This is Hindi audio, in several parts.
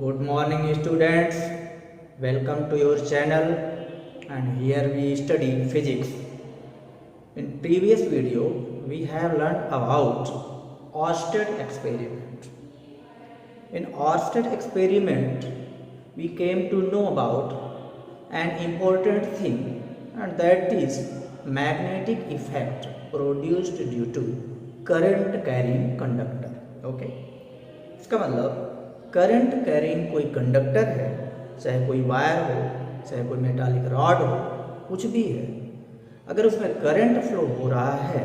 Good morning students, welcome to your channel and here we study physics. In previous video we have learned about Oersted experiment. In Oersted experiment we came to know about an important thing, and that is magnetic effect produced due to current carrying conductor. Okay, इसका मतलब करंट कैरिंग कोई कंडक्टर है, चाहे कोई वायर हो, चाहे कोई मेटालिक रॉड हो, कुछ भी है, अगर उसमें करंट फ्लो हो रहा है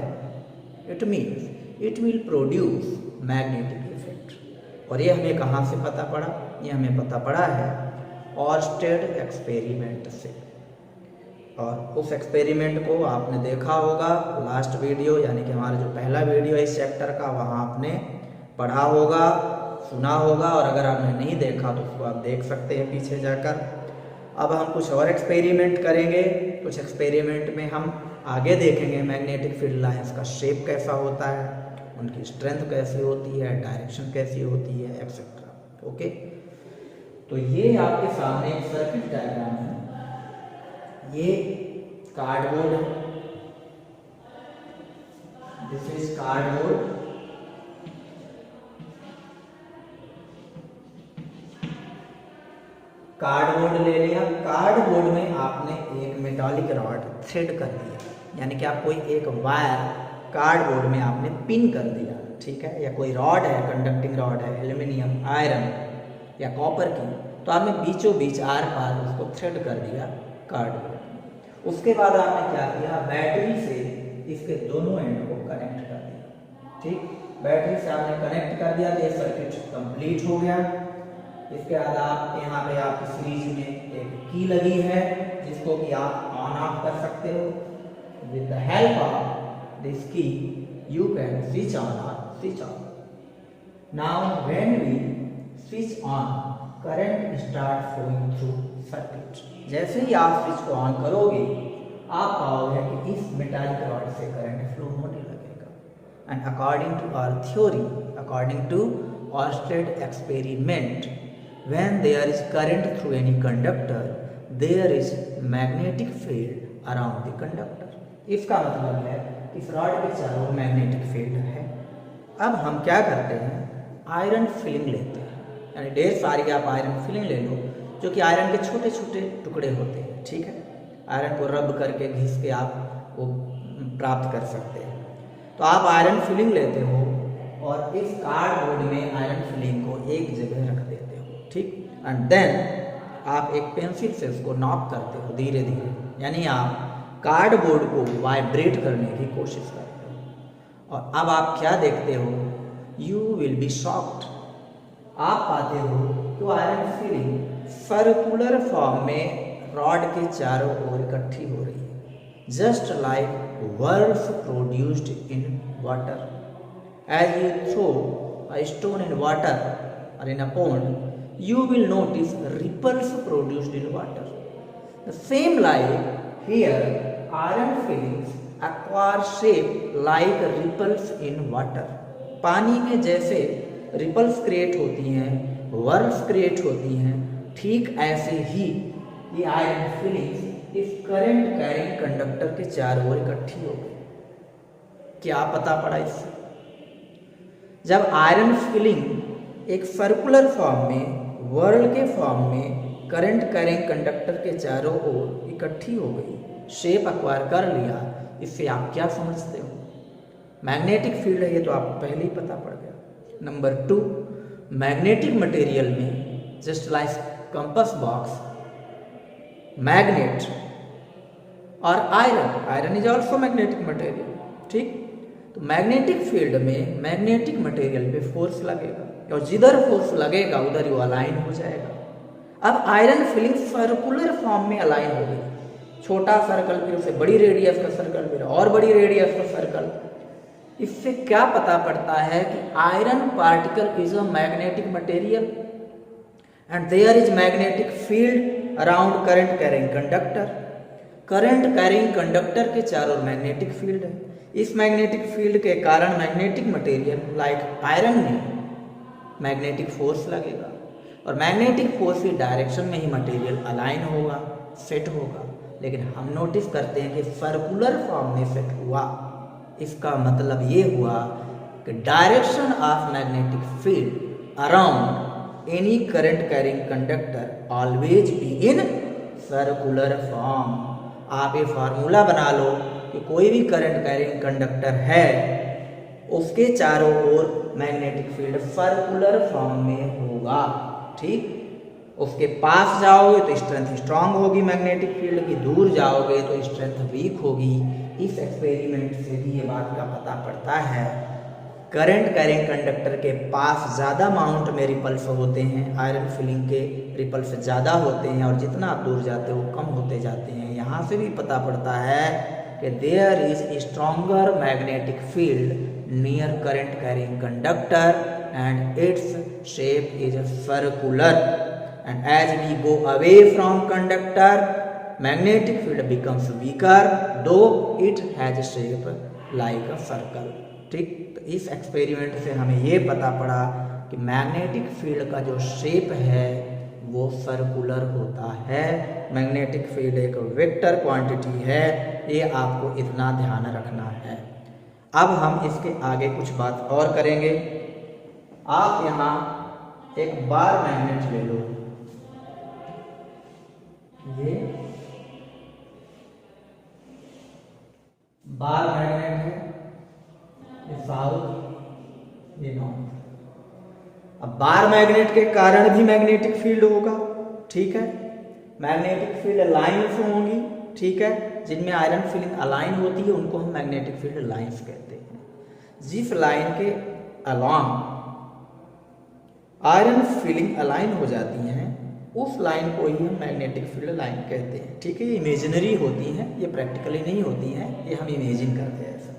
it means it will produce magnetic effect. और ये हमें कहाँ से पता पड़ा? ये हमें पता पड़ा है ऑर्स्टेड एक्सपेरिमेंट से। और उस एक्सपेरिमेंट को आपने देखा होगा लास्ट वीडियो, यानी कि हमारा जो पहला वीडियो है इस चैप्टर का, वहाँ आपने पढ़ा होगा, सुना होगा, और अगर आपने नहीं देखा तो उसको आप देख सकते हैं पीछे जाकर। अब हम कुछ और एक्सपेरिमेंट करेंगे। कुछ एक्सपेरिमेंट में हम आगे देखेंगे मैग्नेटिक फील्ड लाइंस का शेप कैसा होता है, उनकी स्ट्रेंथ कैसी होती है, डायरेक्शन कैसी होती है, एक्सेट्रा। ओके, तो ये आपके सामने एक सर्किट डायग्राम है। ये कार्डबोर्ड है, दिस इज कार्डबोर्ड। कार्डबोर्ड ले लिया, कार्डबोर्ड में आपने एक मेटालिक रॉड थ्रेड कर दिया, यानी कि आप कोई एक वायर कार्डबोर्ड में आपने पिन कर दिया, ठीक है। या कोई रॉड है, कंडक्टिंग रॉड है, एल्यूमिनियम, आयरन या कॉपर की, तो आपने बीचों बीच आर पार उसको थ्रेड कर दिया कार्डबोर्ड। उसके बाद आपने क्या किया, बैटरी से इसके दोनों एंड को कनेक्ट कर दिया, ठीक। बैटरी से आपने कनेक्ट कर दिया तो ये सर्किट कंप्लीट हो गया। इसके बाद आप यहाँ पे आपकी सीरीज में एक की लगी है जिसको कि आप ऑन ऑफ कर सकते हो। With the help of this key you can switch on और switch off. Now when we switch on, current start flowing through circuit. जैसे ही आप स्विच को ऑन करोगे आप पाओगे कि इस मेटालिक रॉड से करंट फ्लो होने लगेगा। And according to our theory, according to Oersted experiment, when there is current through any conductor there is magnetic field around the conductor। इसका मतलब है इस रॉड के चारों मैग्नेटिक फील्ड है। अब हम क्या करते हैं, आयरन फिलिंग लेते हैं, यानी ढेर सारी आप आयरन फिलिंग ले लो जो कि आयरन के छोटे छोटे टुकड़े होते हैं, ठीक है। आयरन को रब करके घिस के आप वो प्राप्त कर सकते हैं। तो आप आयरन फिलिंग लेते हो और इस कार्डबोर्ड में आयरन फिलिंग को एक जगह रख देते हो, ठीक। एंड देन आप एक पेंसिल से उसको नॉक करते हो धीरे धीरे, यानी आप कार्डबोर्ड को वाइब्रेट करने की कोशिश करते हो। और अब आप क्या देखते हो, यू विल बी शॉक्ड। आप पाते हो कि आयरन फिलिंग सर्कुलर फॉर्म में रॉड के चारों ओर इकट्ठी हो रही है, just like whirls produced in water. As you throw a stone in water or in a pond, you will notice ripples produced in water. The same like here, iron fillings acquire shape like ripples in water. पानी में जैसे रिपल्स क्रिएट होती हैं, वर्ल्स क्रिएट होती हैं, ठीक ऐसे ही ये आयरन फिलिंग्स इस करंट कैरिंग कंडक्टर के चारों ओर इकट्ठी हो गई। क्या पता पड़ा इससे? जब आयरन फिलिंग एक सर्कुलर फॉर्म में, वर्ल्ड के फॉर्म में करंट कैरिंग कंडक्टर के चारों ओर इकट्ठी हो गई, शेप एक्वायर कर लिया, इससे आप क्या समझते हो? मैग्नेटिक फील्ड है, ये तो आपको पहले ही पता पड़ गया। नंबर 2, मैग्नेटिक मटेरियल में just like compass box, magnet और iron is also magnetic material, ठीक। तो मैग्नेटिक फील्ड में मैग्नेटिक मटेरियल पे फोर्स लगेगा और जिधर फोर्स लगेगा उधर वो अलाइन हो जाएगा। अब आयरन फिलिंग सर्कुलर फॉर्म में अलाइन हो गई, छोटा सर्कल, फिर उसे बड़ी रेडियस का सर्कल, फिर और बड़ी रेडियस का सर्कल। इससे क्या पता पड़ता है कि iron particle is a magnetic material and there is magnetic field around current carrying conductor. Current carrying conductor के चारों मैग्नेटिक फील्ड है। इस मैग्नेटिक फील्ड के कारण मैग्नेटिक मटेरियल लाइक आयरन में मैग्नेटिक फोर्स लगेगा। और मैग्नेटिक फोर्स की डायरेक्शन में ही मटेरियल अलाइन होगा, सेट होगा। लेकिन हम नोटिस करते हैं कि सर्कुलर फॉर्म में सेट हुआ। इसका मतलब ये हुआ कि direction of magnetic field around any current carrying conductor always be in circular form. आप ये फार्मूला बना लो कि कोई भी करंट कैरिंग कंडक्टर है उसके चारों ओर मैग्नेटिक फील्ड सर्कुलर फॉर्म में होगा। ठीक, उसके पास जाओगे तो स्ट्रेंथ स्ट्रांग होगी मैग्नेटिक फील्ड की, दूर जाओगे तो स्ट्रेंथ वीक होगी। इस एक्सपेरिमेंट से भी ये बात का पता पड़ता है करंट कैरिंग कंडक्टर के पास ज़्यादा अमाउंट में रिपल्स होते हैं, आयरन फिलिंग के रिपल्स ज़्यादा होते हैं, और जितना आप दूर जाते हो कम होते जाते हैं। यहाँ से भी पता पड़ता है कि there is stronger magnetic field near current carrying conductor and its shape is circular, and as we go away from conductor magnetic field becomes weaker though it has shape like a circle. ठीक, तो इस एक्सपेरिमेंट से हमें ये पता पड़ा कि मैग्नेटिक फील्ड का जो शेप है वो सर्कुलर होता है। मैग्नेटिक फील्ड एक वेक्टर क्वांटिटी है, ये आपको इतना ध्यान रखना है। अब हम इसके आगे कुछ बात और करेंगे। आप यहाँ एक बार मैग्नेट ले लो, ये बार मैग्नेट है, ये साउथ, ये नॉर्थ। अब बार मैग्नेट के कारण भी मैग्नेटिक फील्ड होगा। ठीक है, मैग्नेटिक फील्ड लाइन्स होंगी। ठीक है, जिनमें आयरन फिलिंग अलाइन होती है उनको हम मैग्नेटिक फील्ड लाइन्स कहते हैं। जिस लाइन के अलॉन्ग आयरन फिलिंग अलाइन हो जाती हैं उस लाइन को ही हम मैग्नेटिक फील्ड लाइन कहते हैं। ठीक है, ये इमेजिनरी होती हैं, ये प्रैक्टिकली नहीं होती हैं, ये हम इमेजिन करते हैं ऐसा।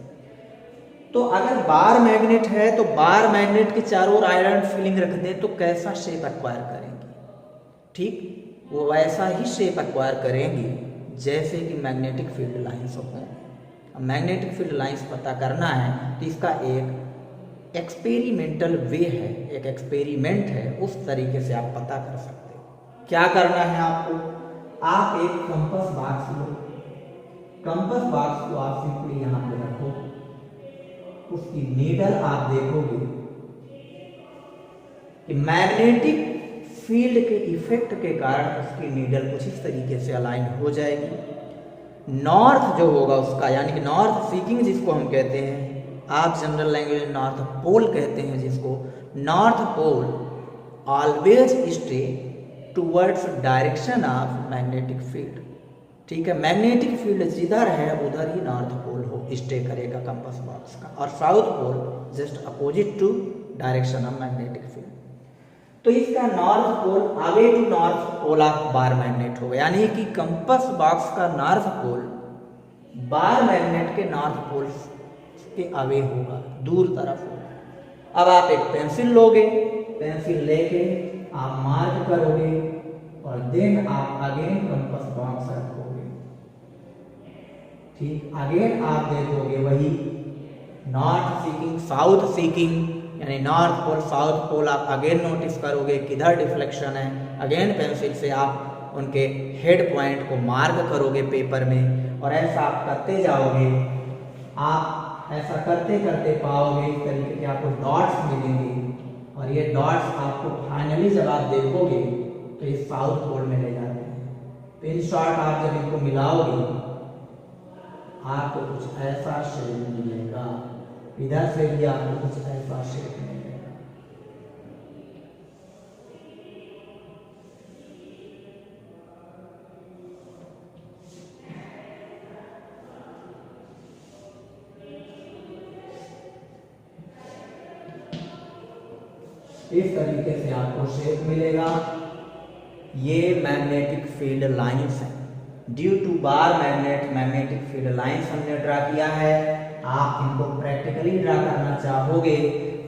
तो अगर बार मैग्नेट है तो बार मैग्नेट के चारों ओर आयरन फिलिंग रख दें तो कैसा शेप एक्वायर करेंगी? ठीक, वो वैसा ही शेप एक्वायर करेंगी जैसे कि मैग्नेटिक फील्ड लाइंस हों। अब मैग्नेटिक फील्ड लाइंस पता करना है तो इसका एक एक्सपेरिमेंटल वे है, एक एक्सपेरिमेंट है, उस तरीके से आप पता कर सकते हो। क्या करना है आपको? आप एक कंपास बॉक्स लो, कंपास बॉक्स को आप सिंपली यहाँ पे रखो, उसकी नीडल आप देखोगे कि मैग्नेटिक फील्ड के इफेक्ट के कारण उसकी नीडल कुछ इस तरीके से अलाइन हो जाएगी। नॉर्थ जो होगा उसका, यानी कि नॉर्थ सीकिंग जिसको हम कहते हैं, आप जनरल लैंग्वेज में नॉर्थ पोल कहते हैं जिसको, north pole always stay towards direction of magnetic field. ठीक है, मैग्नेटिक फील्ड जिधर है उधर ही नॉर्थ पोल हो स्टे करेगा कंपास बॉक्स का, और south pole just opposite to direction of magnetic field. तो इसका north pole away to north pole of bar magnet होगा, यानी कि कंपास बॉक्स का नॉर्थ पोल बार मैग्नेट के नॉर्थ पोल के अवे होगा, दूर तरफ होगा। अब आप एक पेंसिल लोगे, पेंसिल लेके आप मार्क करोगे और देन आप अगेन कंपास बॉक्स रखोगे। ठीक, अगेन आप देखोगे वही नॉर्थ सीकिंग साउथ सीकिंग, यानी नॉर्थ पोल साउथ पोल आप अगेन नोटिस करोगे किधर डिफ्लेक्शन है। अगेन पेंसिल से आप उनके हेड पॉइंट को मार्क करोगे पेपर में, और ऐसा आप करते जाओगे। आप ऐसा करते करते पाओगे इस तरीके के आपको डॉट्स मिलेंगे, और ये डॉट्स आपको फाइनली जब आप देखोगे तो ये साउथ पोल में ले जाते हैं। तो इन शॉर्ट आप जब इनको मिलाओगे आपको कुछ ऐसा शेप मिलेगा, इधर से भी आपको कुछ ऐसा शेप मिलेगा। इस तरीके से आपको शेप मिलेगा। ये मैग्नेटिक फील्ड लाइंस हैं। Due to bar magnet magnetic field lines हमने ड्रा किया है। आप इनको प्रैक्टिकली ड्रा करना चाहोगे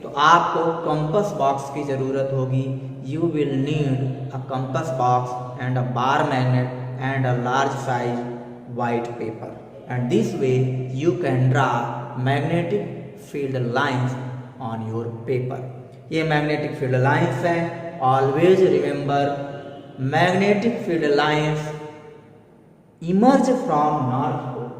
तो आपको कंपास बॉक्स की जरूरत होगी। You will need a compass box and a bar magnet and a large size white paper, and this way you can draw magnetic field lines on your paper। ये मैग्नेटिक फील्ड लाइंस हैं, always remember magnetic field lines emerge from North Pole.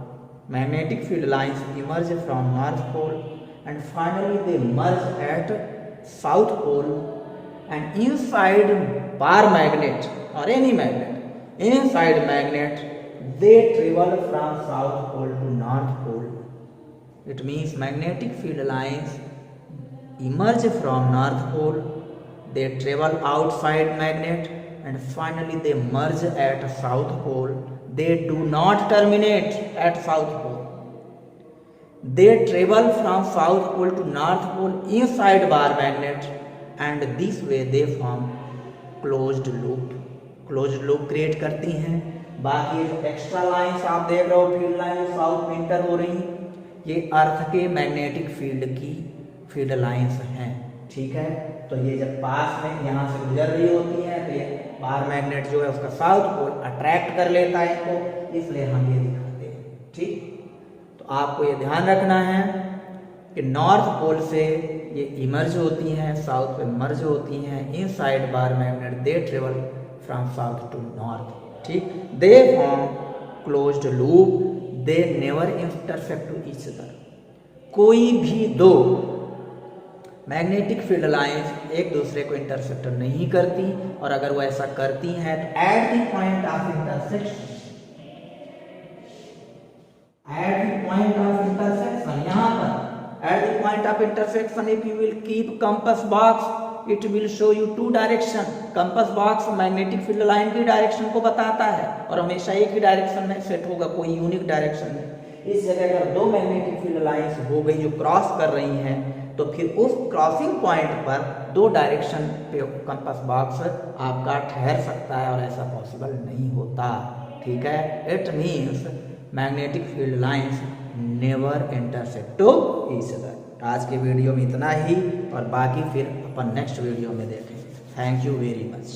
Magnetic field lines emerge from North Pole and finally they merge at South Pole, and inside bar magnet or any magnet, inside magnet they travel from South Pole to North Pole. It means magnetic field lines emerge from North Pole, they travel outside magnet and finally they merge at South Pole. They do not terminate at South Pole. They travel from South Pole to North Pole inside bar magnet, and this way they form closed loop. Closed loop create करती हैं। बाकी एक्स्ट्रा लाइंस आप देख रहे हो, फील्ड लाइन साउथ में इंटर हो रही, ये अर्थ के मैग्नेटिक फील्ड की फील्ड लाइंस हैं। ठीक है, तो ये जब पास में यहाँ से गुजर रही होती है तो ये बार मैग्नेट जो है उसका साउथ पोल अट्रैक्ट कर लेता है इनको, इसलिए हम ये दिखाते हैं। ठीक, तो आपको ये ध्यान रखना है कि नॉर्थ पोल से ये इमर्ज होती हैं, साउथ पे मर्ज होती हैं। Inside bar magnet they travel from south to north. ठीक, they form closed loop, they never intersect to each other. कोई भी दो मैग्नेटिक फील्ड लाइंस एक दूसरे को इंटरसेक्ट नहीं करती, और अगर वो ऐसा करती हैं तो at the point of intersection, at the point of intersection, यहाँ पर at the point of intersection if you will keep compass box it will show you two direction. Compass box magnetic field line की डायरेक्शन को बताता है और हमेशा एक ही डायरेक्शन में सेट होगा, कोई यूनिक डायरेक्शन नहीं। इस जगह अगर दो मैग्नेटिक फील्ड लाइंस हो गई जो क्रॉस कर रही हैं, तो फिर उस क्रॉसिंग पॉइंट पर दो डायरेक्शन पे कंपास बॉक्स आपका ठहर सकता है, और ऐसा पॉसिबल नहीं होता। ठीक है, it means magnetic field lines never intersect to each other. आज के वीडियो में इतना ही, और बाकी फिर अपन नेक्स्ट वीडियो में देखें। Thank you very much.